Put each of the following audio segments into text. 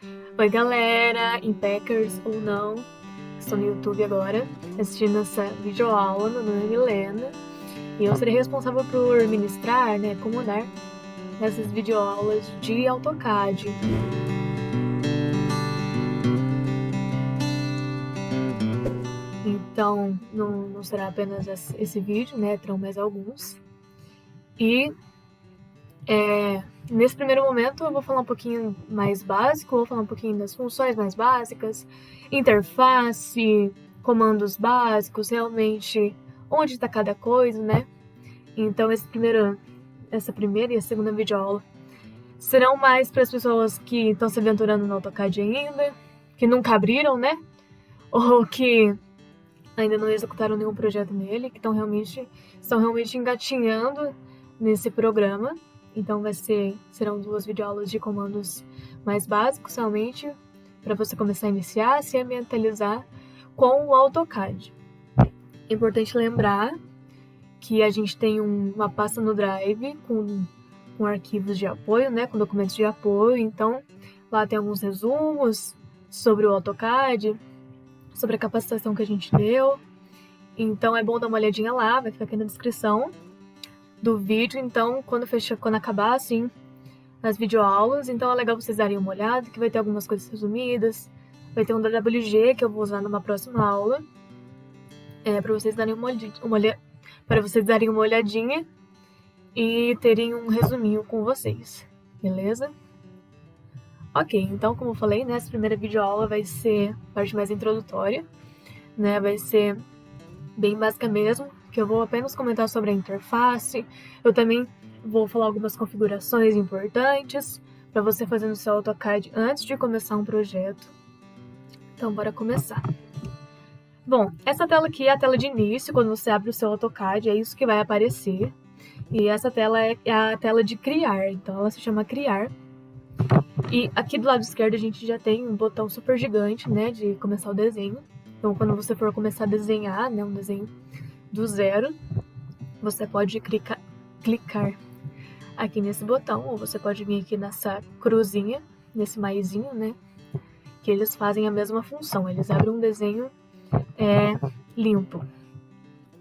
Oi galera, Impackers ou não, estou no YouTube agora, assistindo essa videoaula. Meu nome é Milena e eu serei responsável por ministrar, comandar essas videoaulas de AutoCAD. Então, não será apenas esse vídeo, terão mais alguns. E nesse primeiro momento eu vou falar um pouquinho mais básico, vou falar um pouquinho das funções mais básicas, interface, comandos básicos, realmente onde está cada coisa, né? Então essa primeira e a segunda videoaula serão mais para as pessoas que estão se aventurando no AutoCAD ainda, que nunca abriram, né? Ou que ainda não executaram nenhum projeto nele, que estão realmente engatinhando nesse programa. Então serão 2 videoaulas de comandos mais básicos, realmente, para você começar a iniciar, se ambientalizar com o AutoCAD. É importante lembrar que a gente tem uma pasta no Drive com arquivos de apoio, com documentos de apoio. Então, lá tem alguns resumos sobre o AutoCAD, sobre a capacitação que a gente deu. Então, é bom dar uma olhadinha lá, vai ficar aqui na descrição do vídeo. Então, quando acabar, assim, as videoaulas, então é legal vocês darem uma olhada, que vai ter algumas coisas resumidas, vai ter um DWG que eu vou usar numa próxima aula, para vocês darem uma olhadinha e terem um resuminho com vocês, beleza? Ok, então como eu falei, essa primeira videoaula vai ser a parte mais introdutória, vai ser bem básica mesmo, que eu vou apenas comentar sobre a interface. Eu também vou falar algumas configurações importantes para você fazer no seu AutoCAD antes de começar um projeto. Então, bora começar. Bom, essa tela aqui é a tela de início, quando você abre o seu AutoCAD, é isso que vai aparecer. E essa tela é a tela de criar, então ela se chama criar. E aqui do lado esquerdo a gente já tem um botão super gigante, de começar o desenho. Então, quando você for começar a desenhar, um desenho do zero, você pode clicar aqui nesse botão, ou você pode vir aqui nessa cruzinha, nesse maisinho, que eles fazem a mesma função, eles abrem um desenho limpo.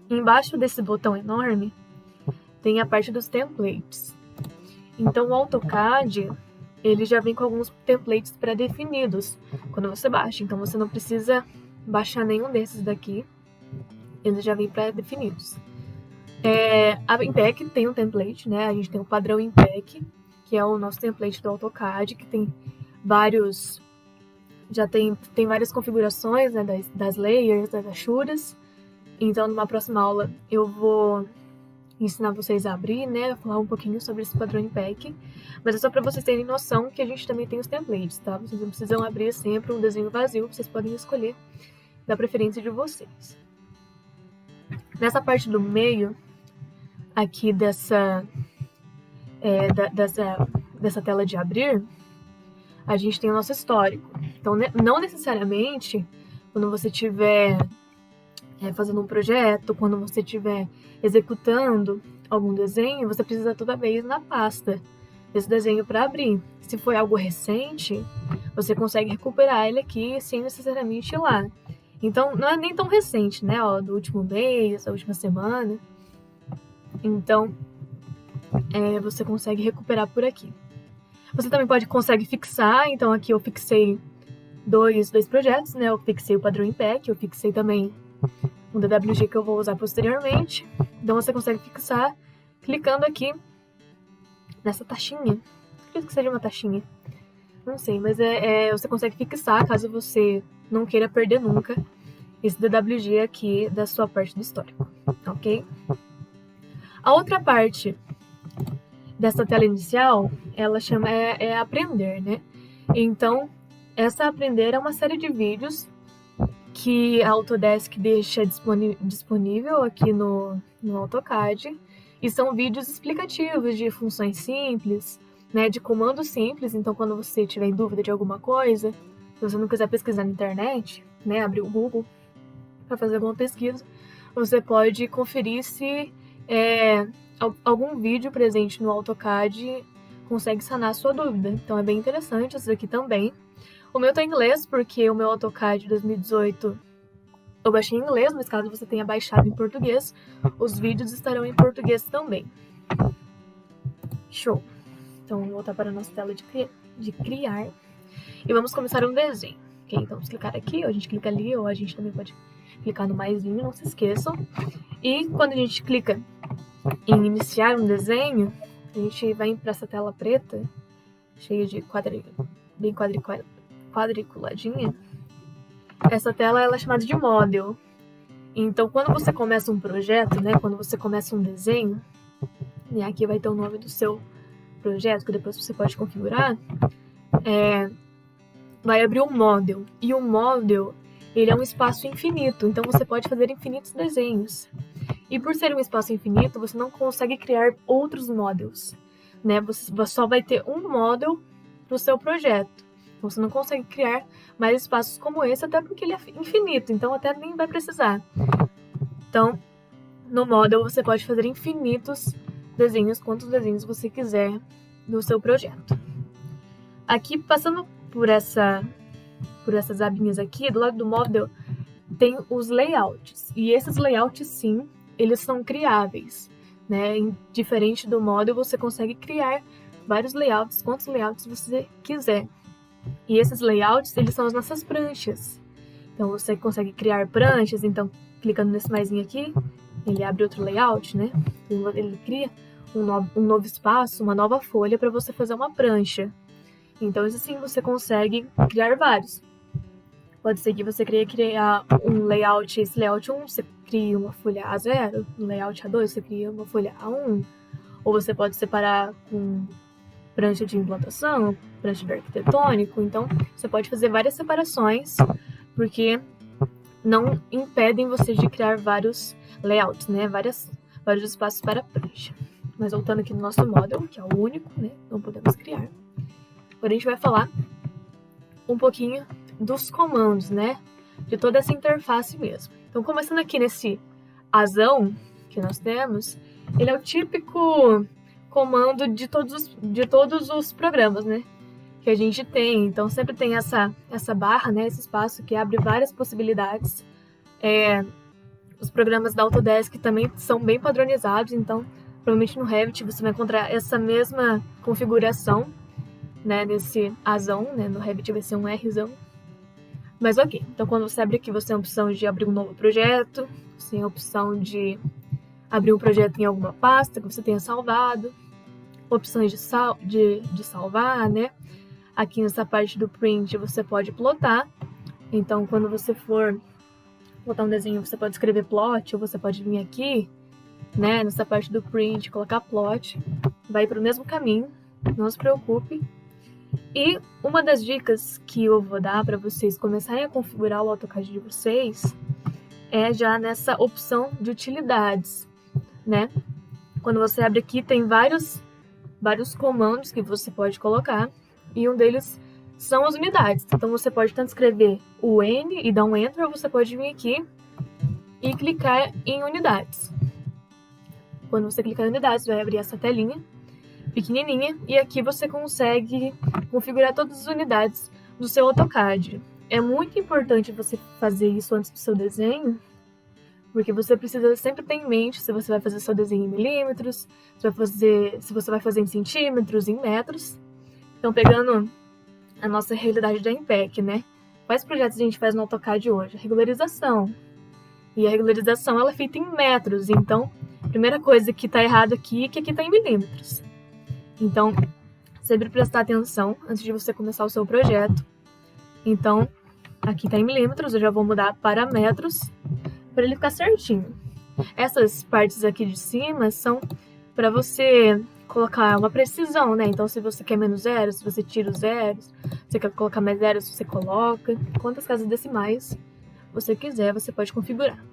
Embaixo desse botão enorme tem a parte dos templates. Então o AutoCAD, ele já vem com alguns templates pré-definidos quando você baixa, então você não precisa baixar nenhum desses daqui, eles já vêm pré-definidos. A Impact tem um template, a gente tem o padrão Impact, que é o nosso template do AutoCAD, que tem vários, já tem várias configurações, das layers, das achuras. Então, numa próxima aula, eu vou ensinar vocês a abrir, falar um pouquinho sobre esse padrão Impact, mas é só para vocês terem noção que a gente também tem os templates, tá? Vocês não precisam abrir sempre um desenho vazio, vocês podem escolher da preferência de vocês. Nessa parte do meio, aqui dessa tela de abrir, a gente tem o nosso histórico. Então, não necessariamente, quando você estiver fazendo um projeto, quando você estiver executando algum desenho, você precisa toda vez na pasta desse desenho para abrir. Se for algo recente, você consegue recuperar ele aqui sem necessariamente ir lá. Então, não é nem tão recente, do último mês, da última semana. Então, você consegue recuperar por aqui. Você também consegue fixar, então aqui eu fixei dois projetos, eu fixei o padrão Impact, eu fixei também um DWG que eu vou usar posteriormente. Então você consegue fixar clicando aqui nessa taxinha. Acredito que seja uma taxinha. Não sei, mas você consegue fixar caso você não queira perder nunca esse DWG aqui da sua parte do histórico, ok? A outra parte dessa tela inicial, ela chama aprender, Então, essa aprender é uma série de vídeos que a Autodesk deixa disponível aqui no AutoCAD, e são vídeos explicativos de funções simples, de comandos simples. Então, quando você tiver em dúvida de alguma coisa, se você não quiser pesquisar na internet, abrir o Google para fazer alguma pesquisa, você pode conferir se algum vídeo presente no AutoCAD consegue sanar a sua dúvida. Então, é bem interessante isso aqui também. O meu tá em inglês, porque o meu AutoCAD de 2018 eu baixei em inglês, mas caso você tenha baixado em português, os vídeos estarão em português também. Show! Então, vamos voltar para a nossa tela de criar. E vamos começar um desenho. Ok? Então, vamos clicar aqui, ou a gente clica ali, ou a gente também pode clicar no maisinho, não se esqueçam. E quando a gente clica em iniciar um desenho, a gente vai para essa tela preta, cheia de bem quadriculadinha. Essa tela ela é chamada de model. Então, quando você começa um projeto, né, quando você começa um desenho, e aqui vai ter o nome do seu projeto, que depois você pode configurar, vai abrir um model. E o model, ele é um espaço infinito, então você pode fazer infinitos desenhos. E por ser um espaço infinito, você não consegue criar outros models, né? Você só vai ter um model para o seu projeto. Você não consegue criar mais espaços como esse, até porque ele é infinito, então até nem vai precisar. Então, no model você pode fazer infinitos desenhos, quantos desenhos você quiser no seu projeto. Aqui, passando por essas abinhas aqui, do lado do model, tem os layouts. E esses layouts, sim, eles são criáveis, né? Diferente do model, você consegue criar vários layouts, quantos layouts você quiser. E esses layouts, eles são as nossas pranchas. Então, você consegue criar pranchas, então, clicando nesse maisinho aqui, ele abre outro layout, né? Ele cria um novo espaço, uma nova folha para você fazer uma prancha. Então, assim, você consegue criar vários. Pode ser que você queria criar um layout, esse layout 1, você cria uma folha A0, no layout A2, você cria uma folha A1, ou você pode separar com prancha de implantação, prancha de arquitetônico, então você pode fazer várias separações, porque não impedem você de criar vários layouts, né, vários espaços para prancha. Mas voltando aqui no nosso model, que é o único, né, não podemos criar. Agora a gente vai falar um pouquinho dos comandos, né, de toda essa interface mesmo. Então, começando aqui nesse asão que nós temos, ele é o típico comando de todos os programas, né, que a gente tem. Então, sempre tem essa barra, né, esse espaço que abre várias possibilidades. Os programas da Autodesk também são bem padronizados, então, provavelmente no Revit você vai encontrar essa mesma configuração, né, nesse Azão, né, no Revit vai ser um Rzão. Mas ok, então quando você abre aqui, você tem a opção de abrir um novo projeto, você tem a opção de abrir um projeto em alguma pasta que você tenha salvado, opções de salvar, né? Aqui nessa parte do print você pode plotar, então quando você for plotar um desenho, você pode escrever plot, ou você pode vir aqui, né, nessa parte do print, colocar plot, vai para o mesmo caminho, não se preocupe. E uma das dicas que eu vou dar para vocês começarem a configurar o AutoCAD de vocês é já nessa opção de utilidades, né? Quando você abre aqui, tem vários comandos que você pode colocar, e um deles são as unidades. Então você pode tanto escrever o N e dar um Enter, ou você pode vir aqui e clicar em unidades. Quando você clicar em unidades, vai abrir essa telinha pequenininha, e aqui você consegue configurar todas as unidades do seu AutoCAD. É muito importante você fazer isso antes do seu desenho, porque você precisa sempre ter em mente se você vai fazer seu desenho em milímetros, se você vai fazer em centímetros, em metros. Então, pegando a nossa realidade da IMPEC, né? Quais projetos a gente faz no AutoCAD hoje? A regularização. E a regularização ela é feita em metros, então a primeira coisa que está errado aqui é que aqui está em milímetros. Então, sempre prestar atenção antes de você começar o seu projeto. Então, aqui está em milímetros, eu já vou mudar para metros, para ele ficar certinho. Essas partes aqui de cima são para você colocar uma precisão, né? Então, se você quer menos zeros, se você tira os zeros, você quer colocar mais zeros, você coloca. Quantas casas decimais você quiser, você pode configurar.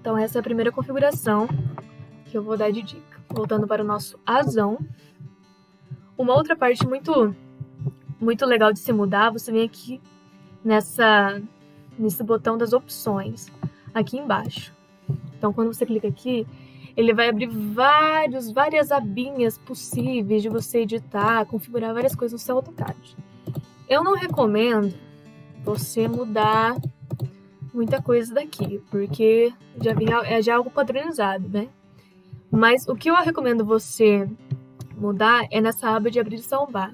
Então, essa é a primeira configuração que eu vou dar de dica. Voltando para o nosso asão. Uma outra parte muito legal de se mudar, você vem aqui nesse botão das opções, aqui embaixo. Então, quando você clica aqui, ele vai abrir várias abinhas possíveis de você editar, configurar várias coisas no seu AutoCAD. Eu não recomendo você mudar muita coisa daqui, porque já é algo padronizado, né? Mas o que eu recomendo você mudar é nessa aba de abrir e salvar.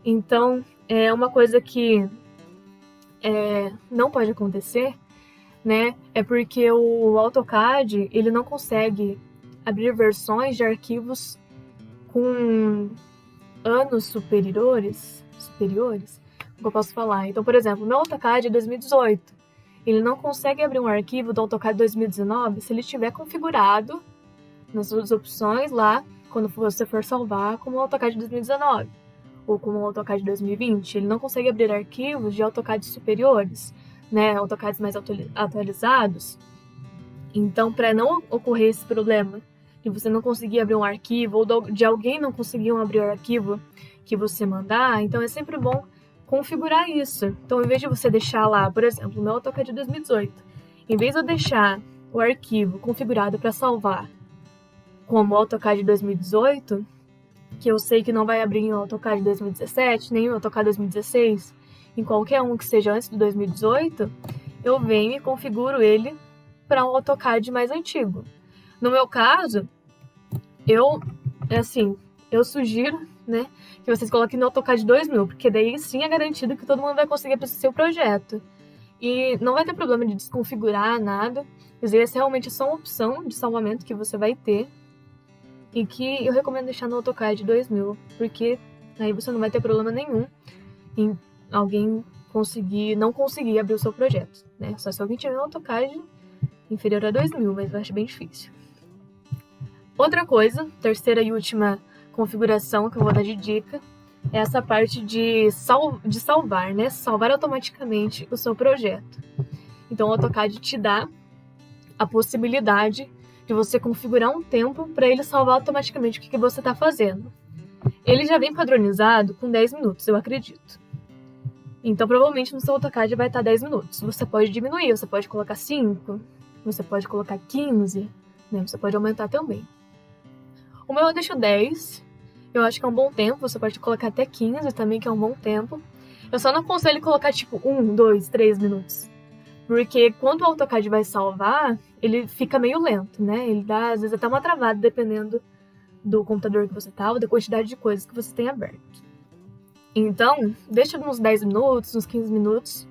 Então, é uma coisa que não pode acontecer, né? É porque o AutoCAD, ele não consegue abrir versões de arquivos com anos superiores, como eu posso falar? Então, por exemplo, meu AutoCAD é 2018. Ele não consegue abrir um arquivo do AutoCAD 2019 se ele estiver configurado nas suas opções lá, quando você for salvar como AutoCAD 2019 ou como AutoCAD 2020. Ele não consegue abrir arquivos de AutoCAD superiores, né, AutoCADs mais atualizados. Então, para não ocorrer esse problema de você não conseguir abrir um arquivo ou de alguém não conseguir abrir o arquivo que você mandar, então é sempre bom configurar isso. Então, em vez de você deixar lá, por exemplo, o meu AutoCAD 2018, em vez de eu deixar o arquivo configurado para salvar como AutoCAD 2018, que eu sei que não vai abrir em AutoCAD 2017, nem em AutoCAD 2016, em qualquer um que seja antes do 2018, eu venho e configuro ele para um AutoCAD mais antigo. No meu caso, eu sugiro, né, que vocês coloquem no AutoCAD 2000, porque daí sim é garantido que todo mundo vai conseguir para o seu projeto. E não vai ter problema de desconfigurar nada. Essa realmente é só uma opção de salvamento que você vai ter e que eu recomendo deixar no AutoCAD 2000, porque aí você não vai ter problema nenhum em alguém não conseguir abrir o seu projeto, né? Só se alguém tiver um AutoCAD inferior a 2000, mas eu acho bem difícil. Outra coisa, terceira e última configuração que eu vou dar de dica, é essa parte de salvar, né? Salvar automaticamente o seu projeto. Então o AutoCAD te dá a possibilidade de você configurar um tempo para ele salvar automaticamente o que você está fazendo. Ele já vem padronizado com 10 minutos, eu acredito. Então, provavelmente no seu AutoCAD vai estar 10 minutos. Você pode diminuir, você pode colocar 5, você pode colocar 15, né? Você pode aumentar também. O meu eu deixo 10, eu acho que é um bom tempo, você pode colocar até 15 também, que é um bom tempo. Eu só não aconselho colocar tipo 1, 2, 3 minutos. Porque quando o AutoCAD vai salvar, ele fica meio lento, né? Ele dá, às vezes, até uma travada, dependendo do computador que você tá ou da quantidade de coisas que você tem aberto. Então, deixa uns 10 minutos, uns 15 minutos.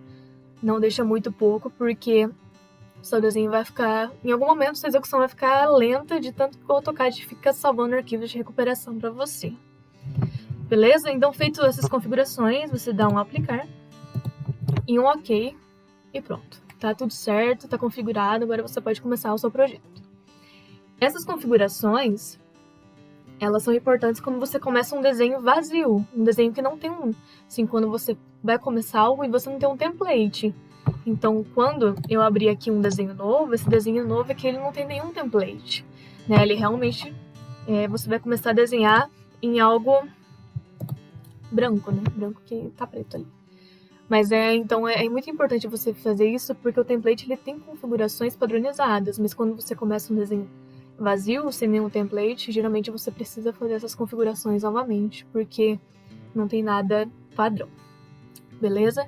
Não deixa muito pouco, porque o seu desenho vai ficar... Em algum momento, sua execução vai ficar lenta de tanto que o AutoCAD fica salvando arquivos de recuperação para você. Beleza? Então, feito essas configurações, você dá um aplicar e um OK e pronto. Tá tudo certo, tá configurado, agora você pode começar o seu projeto. Essas configurações, elas são importantes quando você começa um desenho vazio, um desenho que não tem assim, quando você vai começar algo e você não tem um template. Então, quando eu abrir aqui um desenho novo, esse desenho novo é que ele não tem nenhum template, né? Ele realmente, você vai começar a desenhar em algo branco, né? Branco que tá preto ali. Mas então é muito importante você fazer isso, porque o template ele tem configurações padronizadas, mas quando você começa um desenho vazio, sem nenhum template, geralmente você precisa fazer essas configurações novamente, porque não tem nada padrão. Beleza?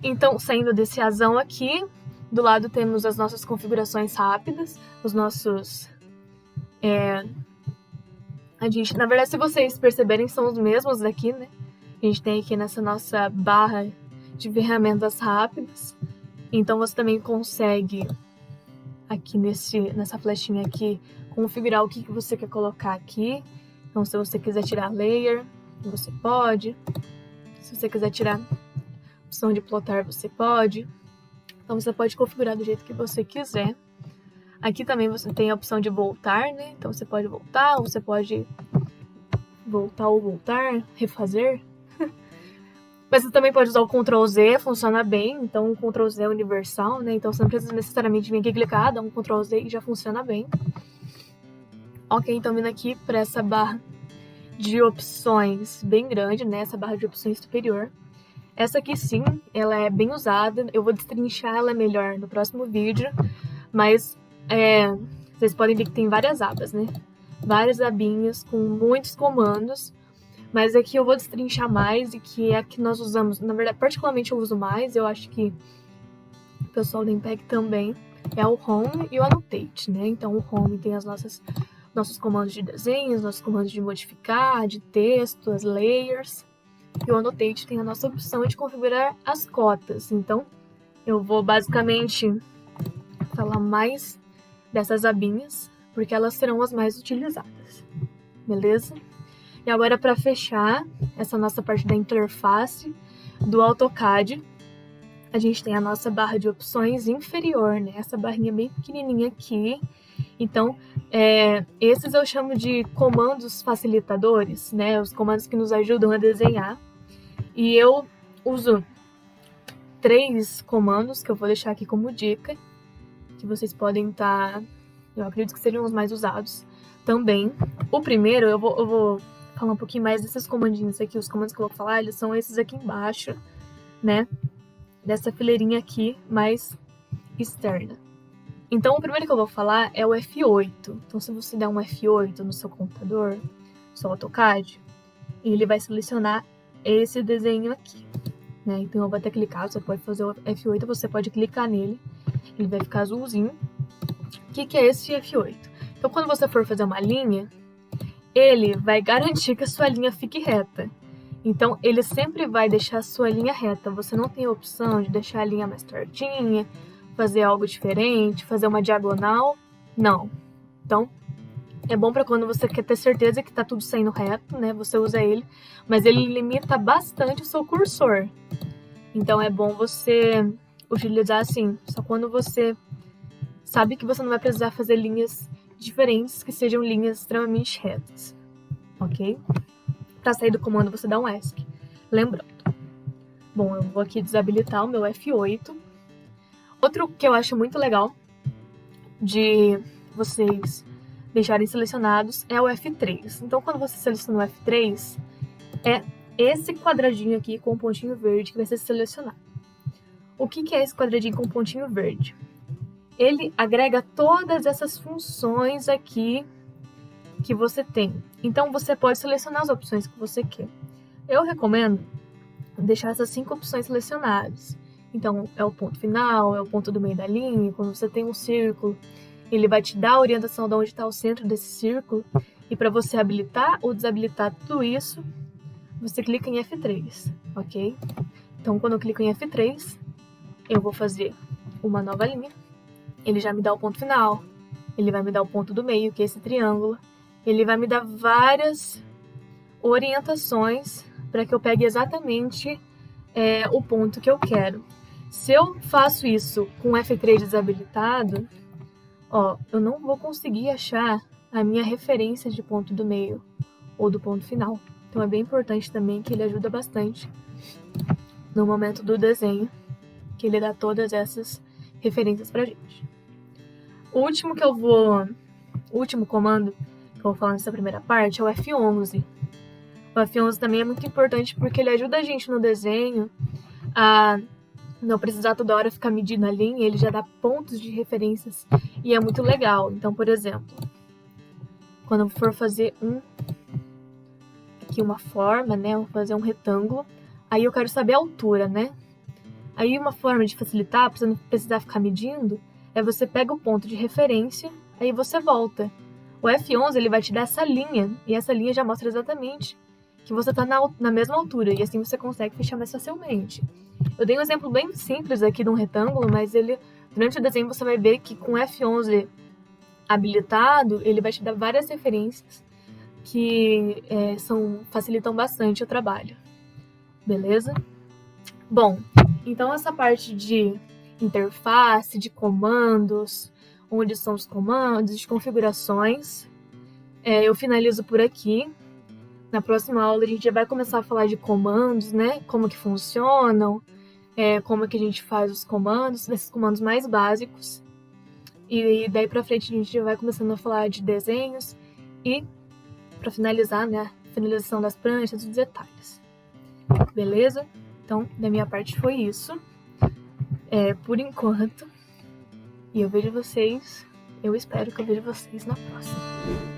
Então, saindo desse azão aqui, do lado temos as nossas configurações rápidas, os nossos... na verdade, se vocês perceberem, são os mesmos daqui, né? A gente tem aqui nessa nossa barra de ferramentas rápidas. Então você também consegue aqui nessa flechinha aqui configurar o que você quer colocar aqui. Então se você quiser tirar layer, você pode. Se você quiser tirar opção de plotar, você pode. Então você pode configurar do jeito que você quiser. Aqui também você tem a opção de voltar, né? Então você pode voltar, ou você pode voltar ou voltar, refazer. Mas você também pode usar o Ctrl Z, funciona bem. Então o Ctrl Z é universal, né? Então você não precisa necessariamente vir aqui clicar, dá um Ctrl Z e já funciona bem. Ok, então vindo aqui para essa barra de opções bem grande, né? Essa barra de opções superior. Essa aqui sim, ela é bem usada. Eu vou destrinchar ela melhor no próximo vídeo. Mas vocês podem ver que tem várias abas, né? Várias abinhas com muitos comandos. mas aqui eu vou destrinchar mais e que é a que nós usamos, na verdade, particularmente eu uso mais, eu acho que o pessoal da Impeg também, é o Home e o Annotate, né? Então o Home tem nossos comandos de desenhos, nossos comandos de modificar, de texto, as layers, e o Annotate tem a nossa opção de configurar as cotas. Então eu vou basicamente falar mais dessas abinhas, porque elas serão as mais utilizadas, beleza? E agora, para fechar essa nossa parte da interface do AutoCAD, a gente tem a nossa barra de opções inferior, né? Essa barrinha bem pequenininha aqui. Então, esses eu chamo de comandos facilitadores, né? Os comandos que nos ajudam a desenhar. E eu uso 3 comandos que eu vou deixar aqui como dica, que vocês podem estar... eu acredito que sejam os mais usados também. O primeiro, eu vou falar um pouquinho mais desses comandinhos aqui. Os comandos que eu vou falar, eles são esses aqui embaixo, né? Dessa fileirinha aqui, mais externa. Então, o primeiro que eu vou falar é o F8. Então, se você der um F8 no seu computador, no seu AutoCAD, ele vai selecionar esse desenho aqui, né? Então, eu vou até clicar, você pode fazer o F8, você pode clicar nele, ele vai ficar azulzinho. O que é esse F8? Então, quando você for fazer uma linha, ele vai garantir que a sua linha fique reta. Então, ele sempre vai deixar a sua linha reta. Você não tem a opção de deixar a linha mais tortinha, fazer algo diferente, fazer uma diagonal. Não. Então, é bom para quando você quer ter certeza que está tudo saindo reto, né? Você usa ele, mas ele limita bastante o seu cursor. Então, é bom você utilizar assim, só quando você sabe que você não vai precisar fazer linhas diferentes, que sejam linhas extremamente retas, ok? Para sair do comando, você dá um ESC. Lembrando. Bom, eu vou aqui desabilitar o meu F8. Outro que eu acho muito legal de vocês deixarem selecionados é o F3. Então, quando você seleciona o F3, é esse quadradinho aqui com o pontinho verde que vai ser selecionado. O que é esse quadradinho com o pontinho verde? Ele agrega todas essas funções aqui que você tem. Então, você pode selecionar as opções que você quer. Eu recomendo deixar essas 5 opções selecionadas. Então, é o ponto final, é o ponto do meio da linha. Quando você tem um círculo, ele vai te dar a orientação de onde está o centro desse círculo. E para você habilitar ou desabilitar tudo isso, você clica em F3, ok? Então, quando eu clico em F3, eu vou fazer uma nova linha. Ele já me dá o ponto final, ele vai me dar o ponto do meio, que é esse triângulo. Ele vai me dar várias orientações para que eu pegue exatamente o ponto que eu quero. Se eu faço isso com F3 desabilitado, eu não vou conseguir achar a minha referência de ponto do meio ou do ponto final. Então é bem importante também que ele ajuda bastante no momento do desenho, que ele dá todas essas referências pra gente. O último comando que eu vou falar nessa primeira parte é o F11. O F11 também é muito importante porque ele ajuda a gente no desenho a não precisar toda hora ficar medindo a linha, ele já dá pontos de referências e é muito legal. Então, por exemplo, quando eu for fazer aqui uma forma, né, eu vou fazer um retângulo, aí eu quero saber a altura, né? Aí uma forma de facilitar, para você não precisar ficar medindo, é você pega o ponto de referência, aí você volta. O F11 ele vai te dar essa linha, e essa linha já mostra exatamente que você está na mesma altura, e assim você consegue fechar mais facilmente. Eu dei um exemplo bem simples aqui de um retângulo, mas durante o desenho você vai ver que com o F11 habilitado, ele vai te dar várias referências que facilitam bastante o trabalho. Beleza? Bom, então essa parte de interface, de comandos, onde estão os comandos, de configurações, eu finalizo por aqui. Na próxima aula a gente já vai começar a falar de comandos, né? Como que funcionam, como que a gente faz os comandos, desses comandos mais básicos. E daí pra frente a gente já vai começando a falar de desenhos e para finalizar, né? Finalização das pranchas, dos detalhes. Beleza? Então, da minha parte foi isso. Por enquanto. E eu espero que eu veja vocês na próxima.